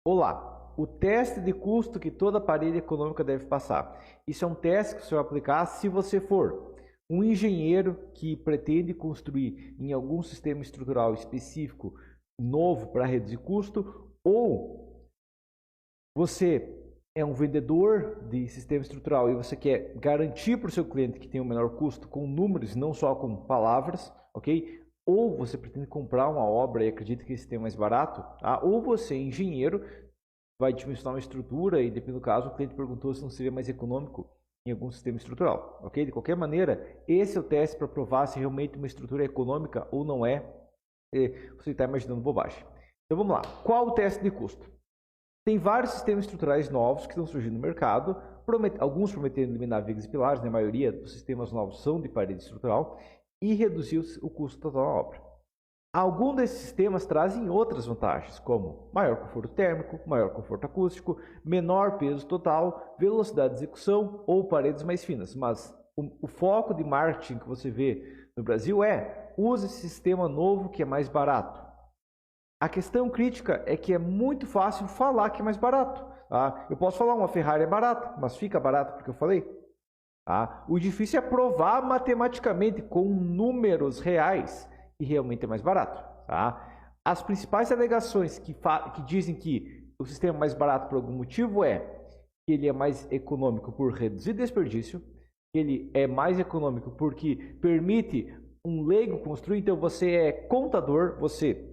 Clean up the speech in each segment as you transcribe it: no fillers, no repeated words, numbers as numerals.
Olá, o teste de custo que toda parede econômica deve passar. Isso é um teste que você vai aplicar se você for um engenheiro que pretende construir em algum sistema estrutural específico novo para reduzir custo, ou você é um vendedor de sistema estrutural e você quer garantir para o seu cliente que tem um menor custo com números, não só com palavras, ok? Ou você pretende comprar uma obra e acredita que esse sistema é mais barato, tá? Ou você é engenheiro, vai dimensionar uma estrutura e, dependendo do caso, o cliente perguntou se não seria mais econômico em algum sistema estrutural, ok? De qualquer maneira, esse é o teste para provar se realmente uma estrutura é econômica ou não é. Você está imaginando bobagem. Então vamos lá. Qual o teste de custo? Tem vários sistemas estruturais novos que estão surgindo no mercado, alguns prometendo eliminar vigas e pilares, né? A maioria dos sistemas novos são de parede estrutural, e reduzir o custo total da obra. Alguns desses sistemas trazem outras vantagens, como maior conforto térmico, maior conforto acústico, menor peso total, velocidade de execução ou paredes mais finas. Mas o foco de marketing que você vê no Brasil é: use esse sistema novo que é mais barato. A questão crítica é que é muito fácil falar que é mais barato. Tá? Eu posso falar uma Ferrari é barata, mas fica barato porque eu falei. Tá? O difícil é provar matematicamente com números reais que realmente é mais barato. Tá? As principais alegações que dizem que o sistema é mais barato por algum motivo é que ele é mais econômico por reduzir desperdício, que ele é mais econômico porque permite um leigo construir. Então você é contador, você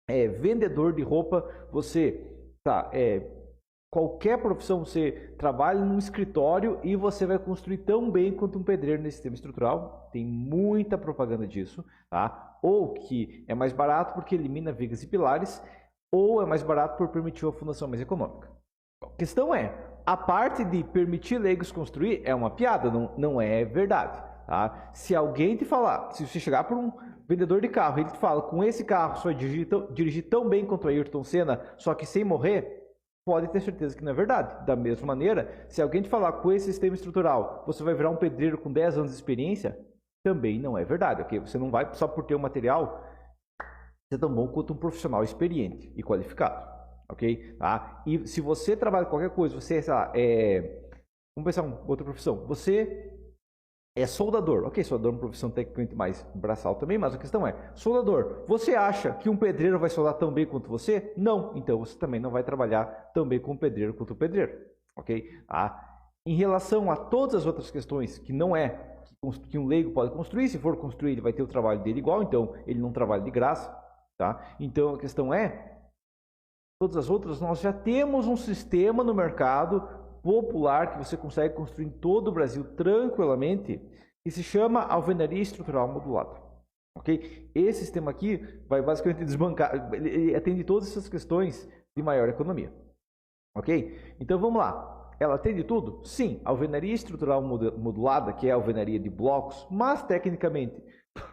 é vendedor de roupa, você qualquer profissão, você trabalha num escritório e você vai construir tão bem quanto um pedreiro nesse sistema estrutural. Tem muita propaganda disso, tá? Ou que é mais barato porque elimina vigas e pilares, ou é mais barato por permitir uma fundação mais econômica. A questão é, a parte de permitir leigos construir é uma piada, não é verdade. Tá? Se alguém te falar, se você chegar por um vendedor de carro, ele te fala: com esse carro você vai dirigir tão bem quanto o Ayrton Senna, só que sem morrer, pode ter certeza que não é verdade. Da mesma maneira, se alguém te falar: com esse sistema estrutural você vai virar um pedreiro com 10 anos de experiência, também não é verdade, ok? Você não vai, só por ter um material, ser tão bom quanto um profissional experiente e qualificado, ok? Tá? E se você trabalha com qualquer coisa, você, sei lá, vamos pensar em outra profissão, você é soldador, ok, soldador é uma profissão tecnicamente mais braçal também, mas a questão é: soldador, você acha que um pedreiro vai soldar tão bem quanto você? Não, então você também não vai trabalhar tão bem com um pedreiro quanto o pedreiro, ok? Em relação a todas as outras questões que não é que um leigo pode construir, se for construir ele vai ter o trabalho dele igual, então ele não trabalha de graça, tá? Então a questão é, todas as outras nós já temos um sistema no mercado popular que você consegue construir em todo o Brasil tranquilamente, que se chama alvenaria estrutural modulada. Ok? Esse sistema aqui vai basicamente desbancar, ele atende todas essas questões de maior economia. Ok? Então vamos lá. Ela atende tudo? Sim. Alvenaria estrutural modulada, que é a alvenaria de blocos, mas tecnicamente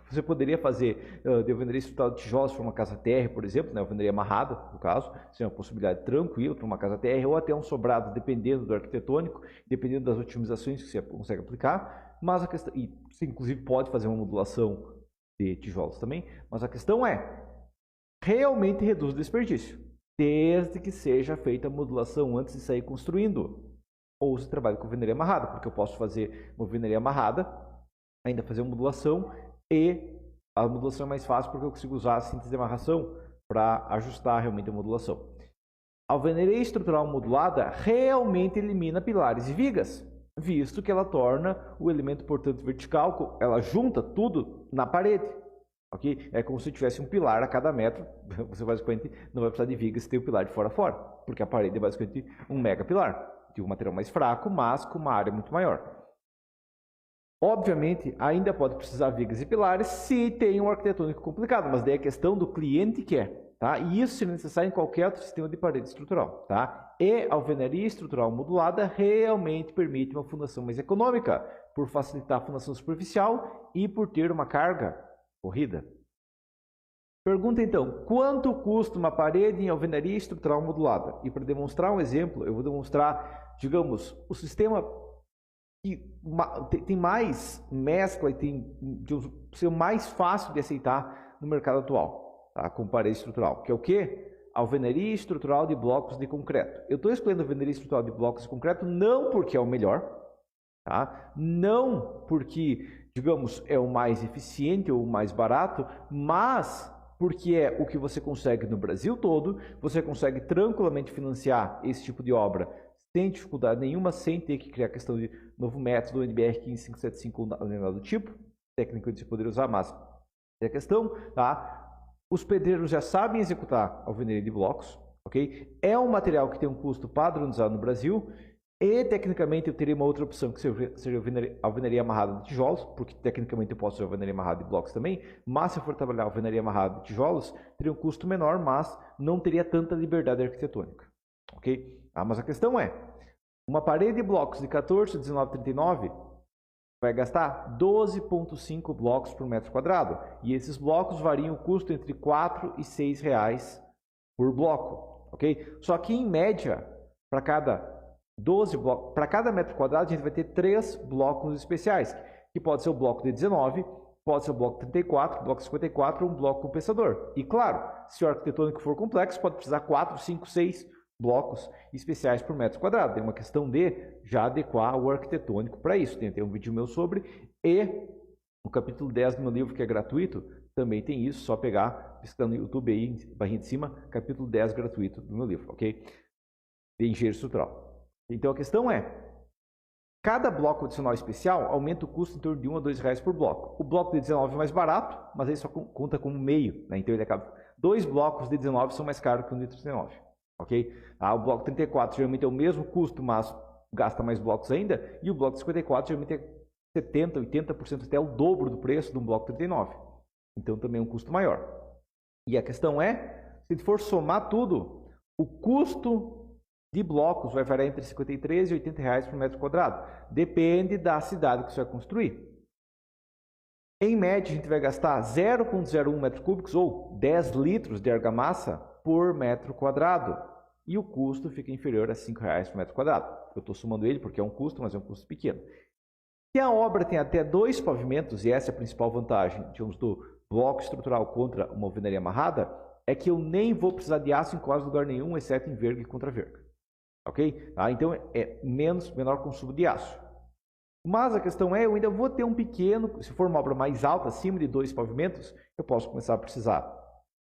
você poderia fazer de alvenaria estrutural de tijolos para uma casa TR, por exemplo, né? Alvenaria amarrada, no caso, isso é uma possibilidade tranquila para uma casa TR, ou até um sobrado, dependendo do arquitetônico, dependendo das otimizações que você consegue aplicar. Mas a questão, e você inclusive pode fazer uma modulação de tijolos também, mas a questão é: realmente reduz o desperdício, desde que seja feita a modulação antes de sair construindo. Ou se trabalha com alvenaria amarrada, porque eu posso fazer uma alvenaria amarrada, ainda fazer uma modulação, e a modulação é mais fácil porque eu consigo usar a síntese de amarração para ajustar realmente a modulação. A alvenaria estrutural modulada realmente elimina pilares e vigas, visto que ela torna o elemento portante vertical, ela junta tudo na parede. Okay? É como se tivesse um pilar a cada metro, você basicamente não vai precisar de vigas se tem o pilar de fora a fora, porque a parede é basicamente um mega pilar, de um material mais fraco, mas com uma área muito maior. Obviamente, ainda pode precisar vigas e pilares se tem um arquitetônico complicado, mas daí é questão do cliente que é, tá? E isso seria necessário em qualquer outro sistema de parede estrutural, tá? E a alvenaria estrutural modulada realmente permite uma fundação mais econômica, por facilitar a fundação superficial e por ter uma carga corrida. Pergunta então: quanto custa uma parede em alvenaria estrutural modulada? E para demonstrar um exemplo, eu vou demonstrar, digamos, o sistema que tem mais mescla e tem ser mais fácil de aceitar no mercado atual, tá? Com parede estrutural, que é o quê? alvenaria estrutural de blocos de concreto. Eu estou escolhendo alvenaria estrutural de blocos de concreto não porque é o melhor, tá? Não porque, digamos, é o mais eficiente ou o mais barato, mas porque é o que você consegue no Brasil todo, você consegue tranquilamente financiar esse tipo de obra sem dificuldade nenhuma, sem ter que criar questão de novo método, NBR 15575 ou nada do tipo, técnico de se poder usar, mas é a questão, tá? Os pedreiros já sabem executar alvenaria de blocos, ok? É um material que tem um custo padronizado no Brasil e, tecnicamente, eu teria uma outra opção que seria alvenaria amarrada de tijolos, porque, tecnicamente, eu posso fazer alvenaria amarrada de blocos também, mas se eu for trabalhar alvenaria amarrada de tijolos, teria um custo menor, mas não teria tanta liberdade arquitetônica, ok? Mas a questão é, uma parede de blocos de 14, 19, 39 vai gastar 12,5 blocos por metro quadrado. E esses blocos variam o custo entre 4 e 6 reais por bloco, ok? Só que, em média, para cada 12 blocos, para cada metro quadrado, a gente vai ter 3 blocos especiais, que pode ser o bloco de 19, pode ser o bloco 34, bloco 54 ou um bloco compensador. E, claro, se o arquitetônico for complexo, pode precisar 4, 5, 6 blocos especiais por metro quadrado. É uma questão de já adequar o arquitetônico para isso. Tem um vídeo meu sobre, e o capítulo 10 do meu livro, que é gratuito, também tem isso, só pegar, pesquisando no YouTube aí, barrinha de cima, capítulo 10 gratuito do meu livro, ok? De engenheiro estrutural. Então a questão é, cada bloco adicional especial aumenta o custo em torno de 1 a 2 reais por bloco. O bloco de 19 é mais barato, mas aí só conta como meio, né? Então ele acaba... 2 blocos de 19 são mais caros que um de 39. Ok? O bloco 34 geralmente é o mesmo custo, mas gasta mais blocos ainda. E o bloco 54 geralmente é 70%, 80%, até o dobro do preço de um bloco 39. Então também é um custo maior. E a questão é, se for somar tudo, o custo de blocos vai variar entre 53 e 80 reais por metro quadrado. Depende da cidade que você vai construir. Em média, a gente vai gastar 0,01 metros cúbicos ou 10 litros de argamassa por metro quadrado. E o custo fica inferior a 5 reais por metro quadrado. Eu estou somando ele porque é um custo, mas é um custo pequeno. Se a obra tem até 2 pavimentos, e essa é a principal vantagem, digamos, do bloco estrutural contra uma alvenaria amarrada, é que eu nem vou precisar de aço em quase lugar nenhum, exceto em verga e contra-verga. Ok? Então é menor consumo de aço. Mas a questão é, eu ainda vou ter um pequeno, se for uma obra mais alta, acima de 2 pavimentos, eu posso começar a precisar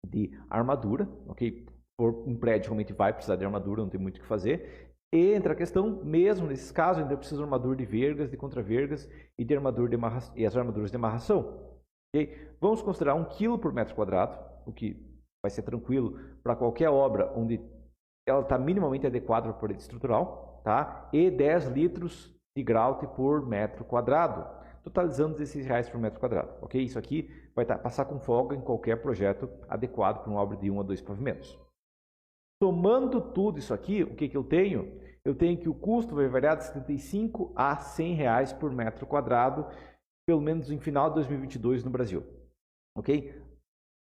de armadura, ok? Um prédio realmente vai precisar de armadura, não tem muito o que fazer. E entra a questão, mesmo nesses casos, ainda precisa de armadura de vergas, de contra-vergas e de armadura de amarração, e as armaduras de amarração. Okay? Vamos considerar 1 kg por metro quadrado, o que vai ser tranquilo para qualquer obra onde ela está minimamente adequada para a parede estrutural, tá? E 10 litros de grout por metro quadrado, totalizando 16 reais por metro quadrado. Ok? Isso aqui vai passar com folga em qualquer projeto adequado para uma obra de 1 a 2 pavimentos. Somando tudo isso aqui, o que eu tenho? Eu tenho que o custo vai variar de 75 a 100 reais por metro quadrado, pelo menos em final de 2022 no Brasil. Ok?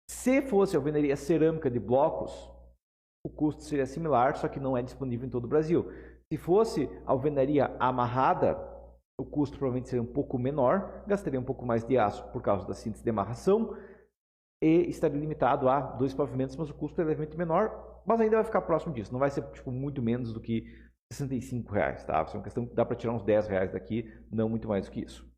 Se fosse alvenaria cerâmica de blocos, o custo seria similar, só que não é disponível em todo o Brasil. Se fosse alvenaria amarrada, o custo provavelmente seria um pouco menor, gastaria um pouco mais de aço por causa da síntese de amarração e estaria limitado a 2 pavimentos, mas o custo é levemente menor, mas ainda vai ficar próximo disso, não vai ser muito menos do que 65 reais, tá? Isso é uma questão que dá para tirar uns 10 reais daqui, não muito mais do que isso.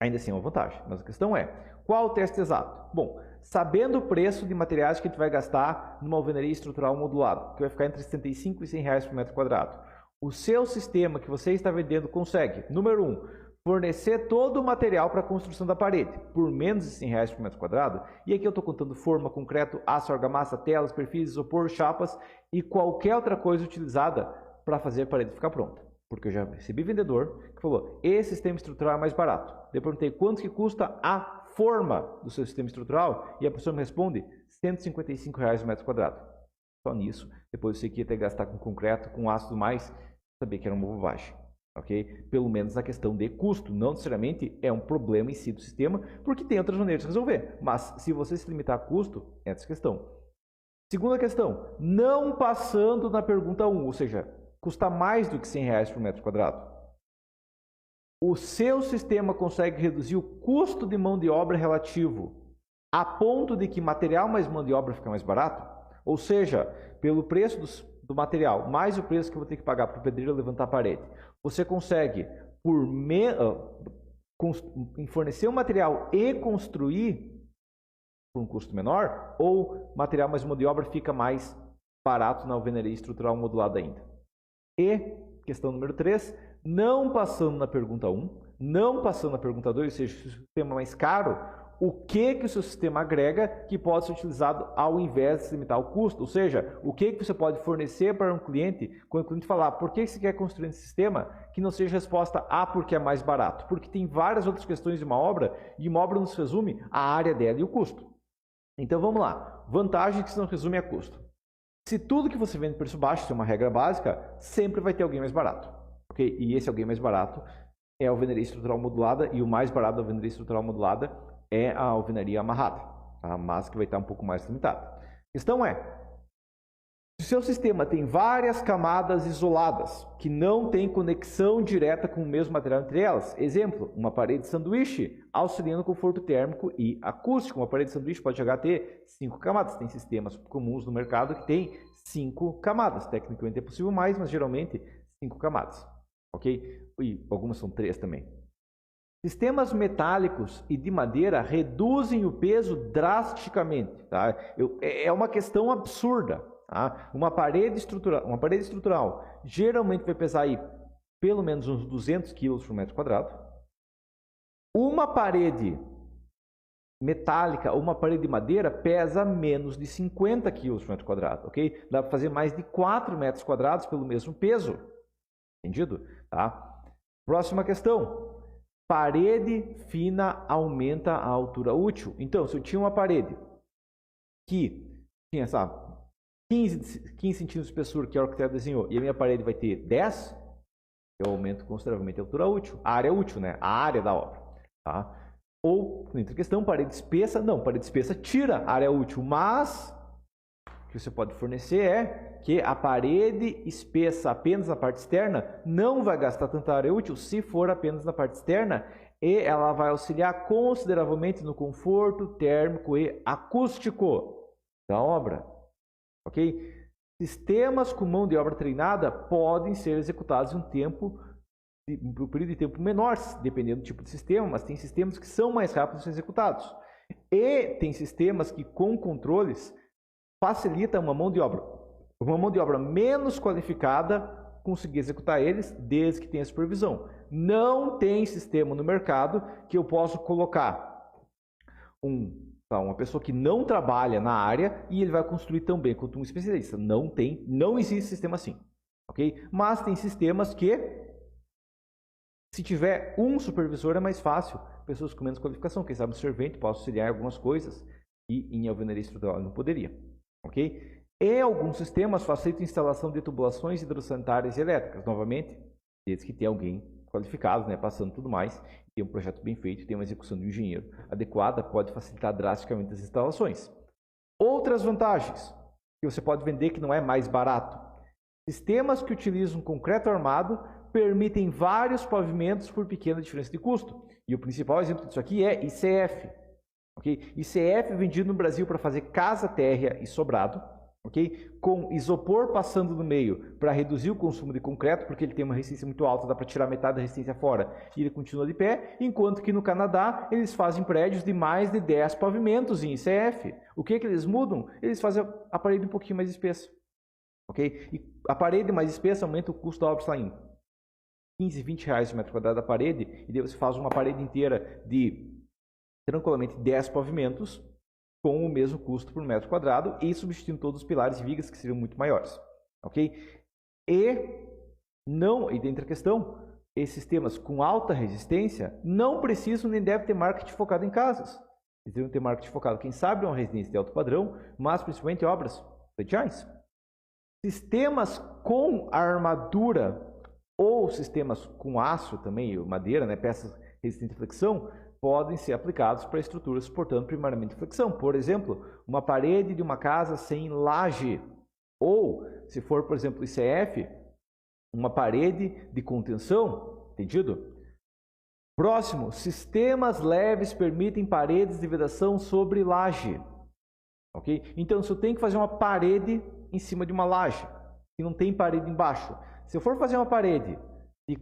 Ainda assim é uma vantagem, mas a questão é, qual o teste exato? Bom, sabendo o preço de materiais que a gente vai gastar numa alvenaria estrutural modulada, que vai ficar entre 75 e 100 reais por metro quadrado, o seu sistema que você está vendendo consegue, número 1, fornecer todo o material para a construção da parede, por menos de 100 reais por metro quadrado, e aqui eu estou contando forma, concreto, aço, argamassa, telas, perfis, isopor, chapas e qualquer outra coisa utilizada para fazer a parede ficar pronta. Porque eu já recebi vendedor que falou, esse sistema estrutural é mais barato. Eu perguntei quanto que custa a forma do seu sistema estrutural e a pessoa me responde 155 reais por metro quadrado. Só nisso, depois eu sei que ia ter que gastar com concreto, com aço e tudo mais, sabia que era uma bobagem. Okay? Pelo menos na questão de custo, não necessariamente é um problema em si do sistema, porque tem outras maneiras de resolver. Mas se você se limitar a custo, é essa questão. Segunda questão, não passando na pergunta 1, ou seja, custa mais do que 100 reais por metro quadrado. O seu sistema consegue reduzir o custo de mão de obra relativo a ponto de que material mais mão de obra fica mais barato? Ou seja, pelo preço do material, mais o preço que eu vou ter que pagar para o pedreiro levantar a parede, você consegue fornecer o material e construir por um custo menor, ou material mais mão de obra fica mais barato na alvenaria estrutural modulada ainda. E, questão número 3, não passando na pergunta 1, não passando na pergunta 2, ou seja, se o sistema é mais caro, o que o seu sistema agrega que pode ser utilizado ao invés de limitar o custo? Ou seja, o que você pode fornecer para um cliente, quando o cliente falar, por que você quer construir esse sistema, que não seja resposta A, porque é mais barato. Porque tem várias outras questões de uma obra, e uma obra nos resume a área dela e o custo. Então vamos lá, vantagem que se não resume a custo. Se tudo que você vende por preço baixo, isso é uma regra básica, sempre vai ter alguém mais barato. Okay? E esse alguém mais barato é a alvenaria estrutural modulada, e o mais barato da alvenaria estrutural modulada é a alvenaria amarrada, tá? Mas que vai estar um pouco mais limitada. A questão é, se o seu sistema tem várias camadas isoladas, que não tem conexão direta com o mesmo material entre elas, exemplo, uma parede de sanduíche auxiliando o conforto térmico e acústico. Uma parede de sanduíche pode chegar a ter 5 camadas. Tem sistemas comuns no mercado que tem 5 camadas. Tecnicamente é possível mais, mas geralmente 5 camadas. Ok? E algumas são 3 também. Sistemas metálicos e de madeira reduzem o peso drasticamente. Tá? É uma questão absurda. Tá? Uma parede estrutural geralmente vai pesar aí pelo menos uns 200 kg por metro quadrado. Uma parede metálica ou uma parede de madeira pesa menos de 50 kg por metro quadrado. Okay? Dá para fazer mais de 4 metros quadrados pelo mesmo peso. Entendido? Tá? Próxima questão. Parede fina aumenta a altura útil. Então, se eu tinha uma parede que tinha 15 centímetros de espessura que o arquiteto desenhou e a minha parede vai ter 10, eu aumento consideravelmente a altura útil. A área útil, né? A área da obra. Tá? Ou, outra questão, parede espessa. Não, parede espessa tira a área útil, mas o que você pode fornecer é que a parede espessa apenas na parte externa não vai gastar tanta área útil se for apenas na parte externa, e ela vai auxiliar consideravelmente no conforto térmico e acústico da obra. Ok? Sistemas com mão de obra treinada podem ser executados em um período de tempo menor, dependendo do tipo de sistema, mas tem sistemas que são mais rápidos de ser executados. E tem sistemas que, com controles, facilita uma mão de obra menos qualificada conseguir executar eles, desde que tenha supervisão. Não tem sistema no mercado que eu possa colocar uma pessoa que não trabalha na área e ele vai construir tão bem quanto um especialista. Não existe sistema assim. Okay? Mas tem sistemas que, se tiver um supervisor, é mais fácil. Pessoas com menos qualificação, quem sabe o servente pode auxiliar em algumas coisas e em alvenaria estrutural não poderia. Okay? E alguns sistemas facilitam a instalação de tubulações hidrossanitárias e elétricas, novamente, desde que tenha alguém qualificado, né, passando tudo mais, tem um projeto bem feito, tem uma execução de um engenheiro adequada, pode facilitar drasticamente as instalações. Outras vantagens que você pode vender que não é mais barato. Sistemas que utilizam concreto armado permitem vários pavimentos por pequena diferença de custo. E o principal exemplo disso aqui é ICF. Okay? ICF vendido no Brasil para fazer casa térrea e sobrado, okay? Com isopor passando no meio para reduzir o consumo de concreto, porque ele tem uma resistência muito alta, dá para tirar metade da resistência fora e ele continua de pé, enquanto que no Canadá eles fazem prédios de mais de 10 pavimentos em ICF. O que eles mudam? Eles fazem a parede um pouquinho mais espessa. Okay? E a parede mais espessa aumenta o custo da obra, está em 15, 20 reais o metro quadrado da parede, e daí você faz uma parede inteira de tranquilamente 10 pavimentos com o mesmo custo por metro quadrado e substituindo todos os pilares e vigas que seriam muito maiores. Ok? E dentro da questão, esses sistemas com alta resistência não precisam nem devem ter marketing focado em casas. Eles devem ter marketing focado, quem sabe, em uma residência de alto padrão, mas principalmente em obras prediais. Sistemas com armadura ou sistemas com aço também, madeira, né, peças resistentes à flexão, podem ser aplicados para estruturas suportando primariamente flexão. Por exemplo, uma parede de uma casa sem laje. Ou, se for, por exemplo, ICF, uma parede de contenção. Entendido? Próximo, sistemas leves permitem paredes de vedação sobre laje. ok? Então, se eu tenho que fazer uma parede em cima de uma laje, que não tem parede embaixo, se eu for fazer uma parede de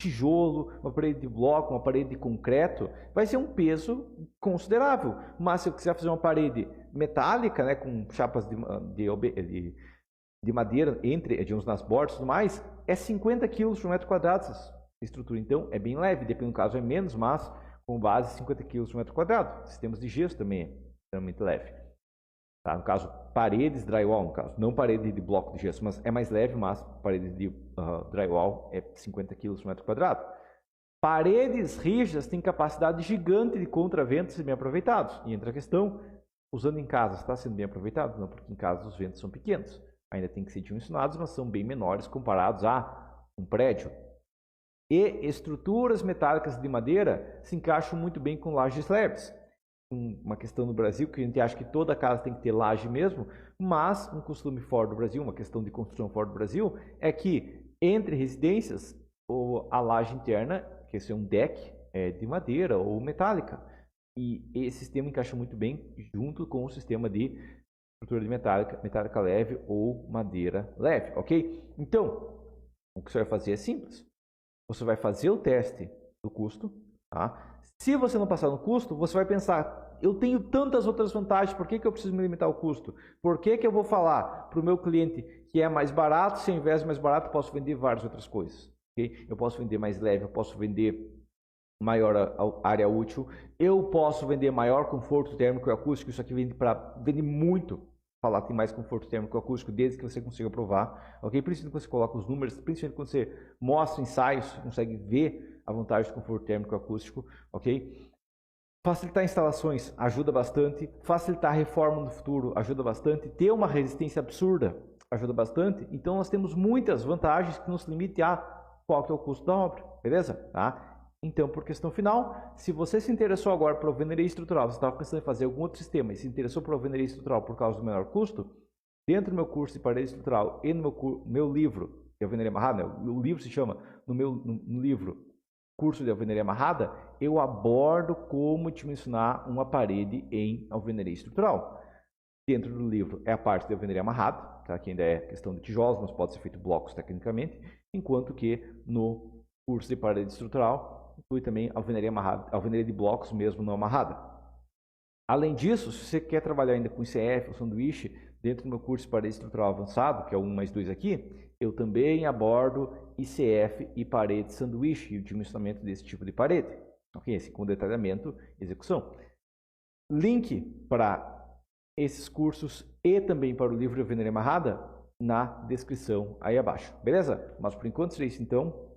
tijolo, uma parede de bloco, uma parede de concreto, vai ser um peso considerável. Mas se eu quiser fazer uma parede metálica, né, com chapas de madeira de uns nas bordas e tudo mais, é 50 kg por metro quadrado essa estrutura. Então, é bem leve, dependendo do caso é menos, mas com base 50 kg por metro quadrado. Sistemas de gesso também é extremamente leve. Tá? No caso, paredes drywall, no caso, não parede de bloco de gesso, mas é mais leve, mas parede de drywall é 50 kg por metro quadrado. Paredes rígidas têm capacidade gigante de contraventos e bem aproveitados. E entra a questão, usando em casa, está sendo bem aproveitado? Não, porque em casa os ventos são pequenos. Ainda tem que ser dimensionados, mas são bem menores comparados a um prédio. E estruturas metálicas de madeira se encaixam muito bem com lajes leves. Uma questão no Brasil, que a gente acha que toda casa tem que ter laje mesmo, mas um costume fora do Brasil, uma questão de construção fora do Brasil, é que entre residências, a laje interna, que esse é um deck, é de madeira ou metálica. E esse sistema encaixa muito bem junto com o sistema de estrutura de metálica leve ou madeira leve, ok? Então, o que você vai fazer é simples. Você vai fazer o teste do custo, tá? Se você não passar no custo, você vai pensar, eu tenho tantas outras vantagens, por que eu preciso me limitar ao custo? Por que eu vou falar para o meu cliente que é mais barato, se ao invés de mais barato, eu posso vender várias outras coisas? Okay? Eu posso vender mais leve, eu posso vender maior área útil, eu posso vender maior conforto térmico e acústico, isso aqui vende muito. Falar tem mais conforto térmico e acústico, desde que você consiga provar, ok? Principalmente quando você coloca os números, principalmente quando você mostra ensaios, você consegue ver a vantagem do conforto térmico e acústico, ok? Facilitar instalações ajuda bastante, facilitar a reforma no futuro ajuda bastante, ter uma resistência absurda ajuda bastante, então nós temos muitas vantagens que nos limitam a qual que é o custo da obra, beleza? Tá? Então, por questão final, se você se interessou agora por alvenaria estrutural, você estava pensando em fazer algum outro sistema e se interessou por alvenaria estrutural por causa do menor custo, dentro do meu curso de parede estrutural e no meu livro de alvenaria amarrada, o livro se chama, no livro Curso de Alvenaria Amarrada, eu abordo como dimensionar uma parede em alvenaria estrutural. Dentro do livro é a parte de alvenaria amarrada, tá? Que ainda é questão de tijolos, mas pode ser feito blocos tecnicamente, enquanto que no curso de parede estrutural inclui também alvenaria amarrada, alvenaria de blocos mesmo não amarrada. Além disso, se você quer trabalhar ainda com ICF ou sanduíche, dentro do meu curso de parede estrutural avançado, que é o 1+2 aqui, eu também abordo ICF e parede sanduíche e o dimensionamento desse tipo de parede. Ok? Esse com detalhamento e execução. Link para esses cursos e também para o livro de alvenaria amarrada na descrição aí abaixo. Beleza? Mas por enquanto seria isso então.